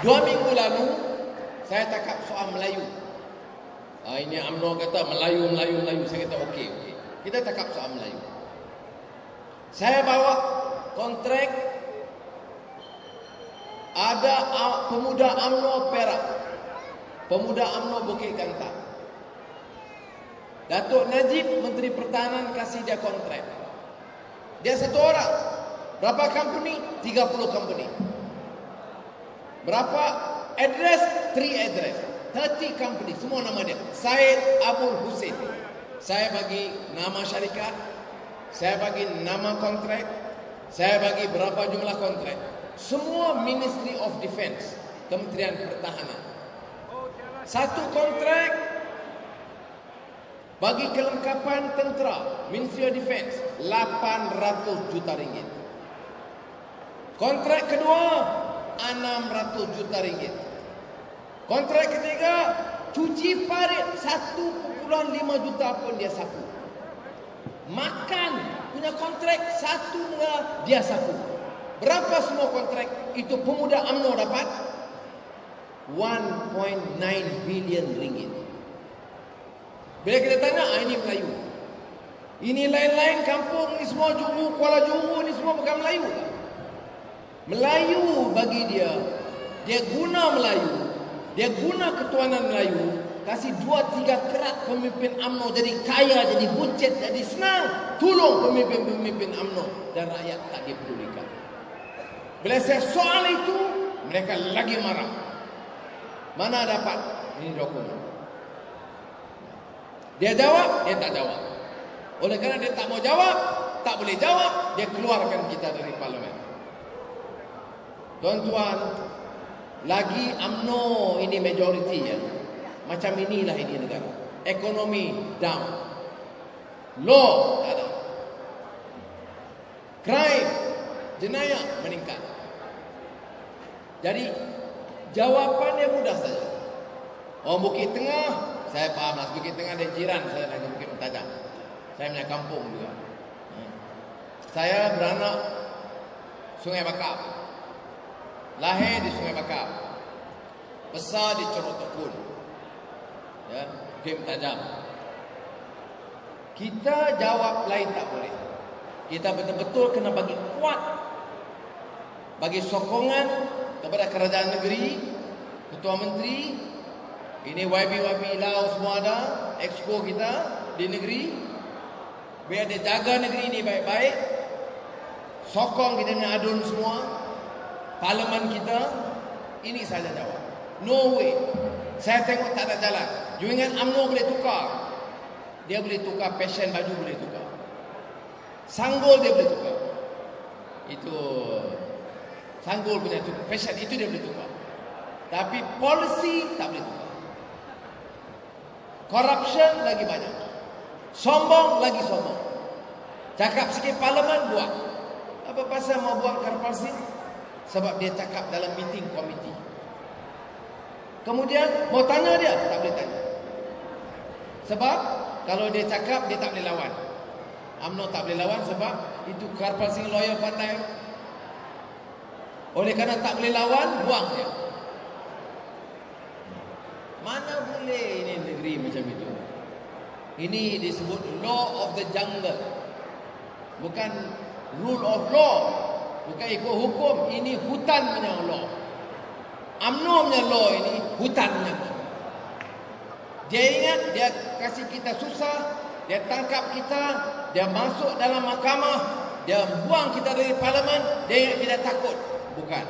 2 minggu lalu saya cakap soal Melayu. Ini UMNO kata Melayu. Saya kata okey. Kita cakap soal Melayu. Saya bawa kontrak ada pemuda UMNO Perak, pemuda UMNO Bukit Kantar. Datuk Najib Menteri Pertahanan kasih dia kontrak. Dia satu orang. Berapa company? 30 company. Berapa address? 3 address. 30 company. Semua nama dia. Syed Abdul Hussein. Saya bagi nama syarikat. Saya bagi nama kontrak. Saya bagi berapa jumlah kontrak. Semua Ministry of Defence. Kementerian Pertahanan. Satu kontrak bagi kelengkapan tentera. Ministry of Defence. 800 juta ringgit. Kontrak kedua 600 juta ringgit. Kontrak ketiga cuci parit 1,5 juta pun dia sapu. Makan punya kontrak 1,5 dia sapu. Berapa semua kontrak itu pemuda UMNO dapat? 1.9 billion ringgit. Bila kita tanya, ini Melayu. Ini lain-lain kampung ni semua Johor, Kuala Johor ni semua bukan Melayu. Melayu bagi dia guna Melayu, dia guna ketuanan Melayu, kasih 2-3 kerat pemimpin UMNO jadi kaya, jadi buncit, jadi senang, tolong pemimpin-pemimpin UMNO dan rakyat tak dipedulikan. Bila saya soal itu, mereka lagi marah. Mana dapat ini dokumen? Dia jawab, dia tak jawab. Oleh kerana dia tak mau jawab, tak boleh jawab, dia keluarkan kita dari parlimen. Tuan-tuan, lagi UMNO ini majoriti ya. Macam inilah ini negara. Ekonomi down. Law tak ada. Crime, jenayah meningkat. Jadi jawapannya mudah saja. Bukit Tengah, saya faham lah. Bukit Tengah dan jiran saya lagi Bukit Mentajam. Saya punya kampung juga. Saya beranak Sungai Bakap. Lahir di Sungai Bakap, besar di Corotukun, ya, Bukit Mentajam. Kita jawab lain tak boleh. Kita betul-betul kena bagi kuat, bagi sokongan kepada kerajaan negeri, ketua menteri. Ini YB Lau semua ada, exco kita di negeri. Biar dia jaga negeri ini baik-baik. Sokong kita punya adun semua. Parlimen kita, ini saja jawab. No way. Saya tengok tak ada jalan. You ingat UMNO boleh tukar? Dia boleh tukar passion baju, boleh tukar. Sanggul dia boleh tukar. Itu sanggul punya tukar. Passion itu dia boleh tukar. Tapi policy tak boleh tukar. Corruption lagi banyak. Sombong lagi sombong. Cakap sikit parlimen, buat. Apa pasal mau buat korporasi? Sebab dia cakap dalam meeting komiti. Kemudian mau tanya dia, tak boleh tanya. Sebab kalau dia cakap, dia tak boleh lawan. UMNO tak boleh lawan sebab itu korporasi lawyer pandai. Oleh kerana tak boleh lawan, buang dia. Mana boleh ini negeri macam itu? Ini disebut law of the jungle. Bukan rule of law. Bukan ikut hukum. Ini hutan punya law. UMNO punya law ini hutan punya law. Dia ingat dia kasih kita susah, dia tangkap kita, dia masuk dalam mahkamah, dia buang kita dari parlimen, dia ingat kita takut. Bukan.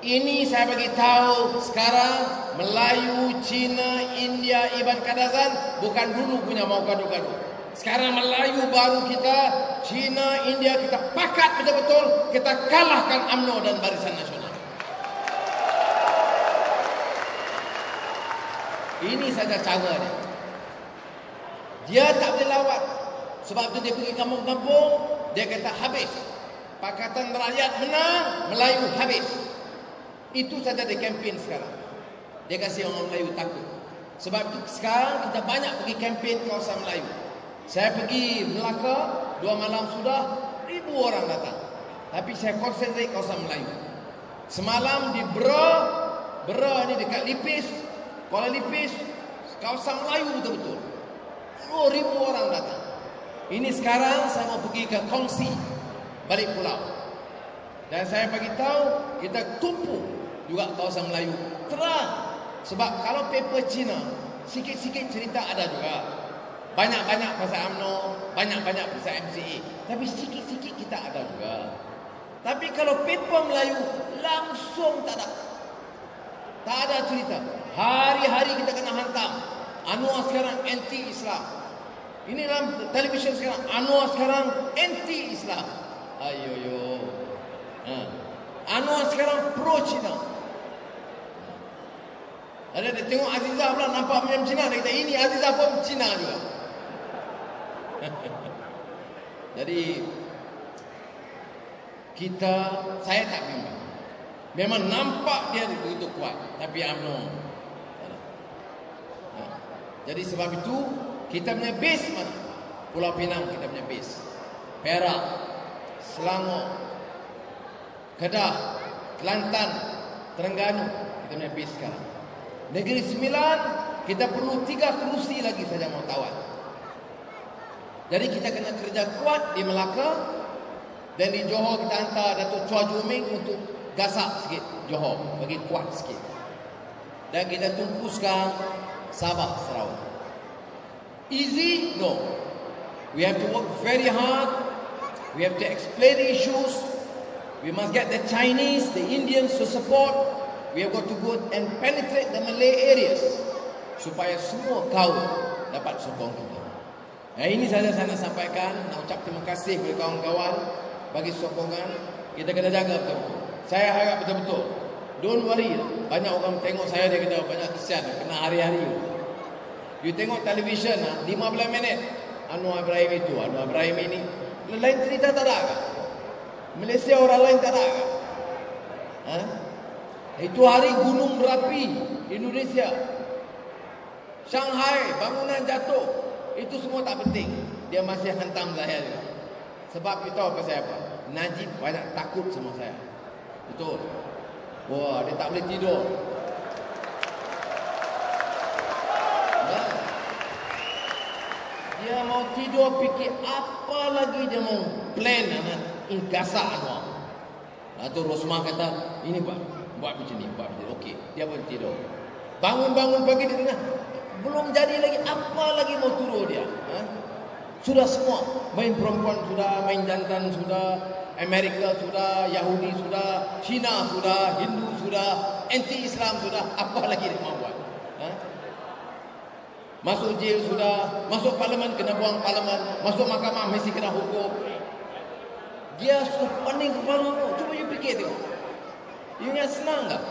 Ini saya bagi tahu sekarang Melayu, Cina, India, Iban Kadazan bukan dulu punya mau gaduh-gaduh. Sekarang Melayu baru kita, Cina, India, kita pakat betul-betul, kita kalahkan UMNO dan Barisan Nasional. Ini saja cara dia. Dia tak boleh lawan. Sebab tu dia pergi kampung-kampung, dia kata habis. Pakatan rakyat menang, Melayu habis. Itu saja dia kempen sekarang. Dia kasih orang Melayu takut. Sebab itu sekarang kita banyak pergi kempen kawasan Melayu. Saya pergi Melaka 2 malam sudah, 1,000 orang datang. Tapi saya konsentrasi kawasan Melayu. Semalam di Bra Bera ni dekat Lipis, Kuala Lipis, kawasan Melayu betul-betul. 10,000 orang datang. Ini sekarang saya mau pergi ke Kongsi, balik pulau. Dan saya bagi tahu kita tumpu juga kawasan Melayu. Terang. Sebab kalau paper Cina, sikit-sikit cerita ada juga. Banyak-banyak pasal UMNO, banyak-banyak pasal MCA. Tapi sikit-sikit kita ada juga. Tapi kalau paper Melayu, langsung tak ada. Tak ada cerita. Hari-hari kita kena hantam. Anwar sekarang anti-Islam. Ini dalam televisyen sekarang. Anwar sekarang anti-Islam. Ayo. Anwar sekarang pro-Cina. Ada dia tengok Azizah pula nampak macam Cina. Dia kata ini Azizah pun Cina juga. Jadi saya tak bimbang. Memang nampak dia begitu kuat. Tapi UMNO. Jadi sebab itu kita punya base mana? Pulau Pinang kita punya base. Perak, Selangor, Kedah, Kelantan, Terengganu kita punya base sekarang. Negeri Sembilan kita perlu 3 kerusi lagi saja mau tawar. Jadi kita kena kerja kuat di Melaka. Dan di Johor kita hantar Datuk Chua Ju Ming untuk gasak sikit Johor, bagi kuat sikit. Dan kita tunggu sekarang Sabah, Sarawak. Easy? No. We have to work very hard. We have to explain the issues. We must get the Chinese, the Indians to support. We have got to go and penetrate the Malay areas supaya semua kaum dapat sokong kita. Ini saja saya nak sampaikan. Nak ucap terima kasih kepada kawan-kawan bagi sokongan. Kita kena jaga betul-betul. Saya harap betul-betul. Don't worry. Banyak orang tengok saya, dia kata banyak kesian, kena hari-hari. You tengok televisyen 15 minit Anwar Ibrahim itu, Anwar Ibrahim ini. Lain cerita tak ada kan? Malaysia orang lain tak ada kan? Itu hari gunung berapi Indonesia, Shanghai, bangunan jatuh. Itu semua tak penting. Dia masih hantam saya juga. Sebab itu apa saya apa? Najib banyak takut sama saya. Betul. Wah, dia tak boleh tidur. Dia mau tidur fikir apa lagi dia mau plan nak gasak Anwar. Tu Rosmah kata, ini Pak, buat macam ni, buat macam ni. Okey, dia pun tidur. Bangun-bangun pagi di tengah. Belum jadi lagi, apa lagi mau turun dia? Sudah semua. Main perempuan sudah, main jantan sudah, Amerika sudah, Yahudi sudah, Cina sudah, Hindu sudah, anti-Islam sudah. Apa lagi dia mau buat? Masuk jail sudah, masuk parlimen kena buang parlimen, masuk mahkamah mesti kena hukum. Dia sudah pening kepala. Cuba you fikir tengok. You ingat senang tak?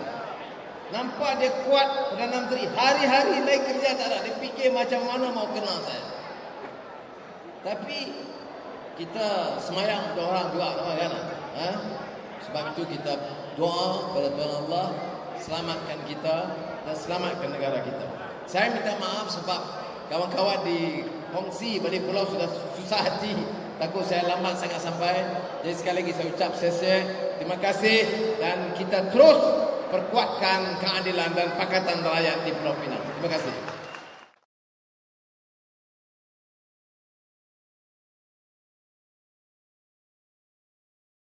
Nampak dia kuat Perdana Menteri. Hari-hari naik kerja tak ada. Dia fikir macam mana mau kena saya. Tapi kita semayang untuk orang juga kan? Sebab itu kita doa kepada Tuhan Allah, selamatkan kita dan selamatkan negara kita. Saya minta maaf sebab kawan-kawan di Kongsi balik pulau sudah susah hati. Takut saya lambat sangat sampai. Jadi sekali lagi saya ucap terima kasih. Dan kita terus perkuatkan keadilan dan pakatan rakyat di Pulau Pinang. Terima kasih.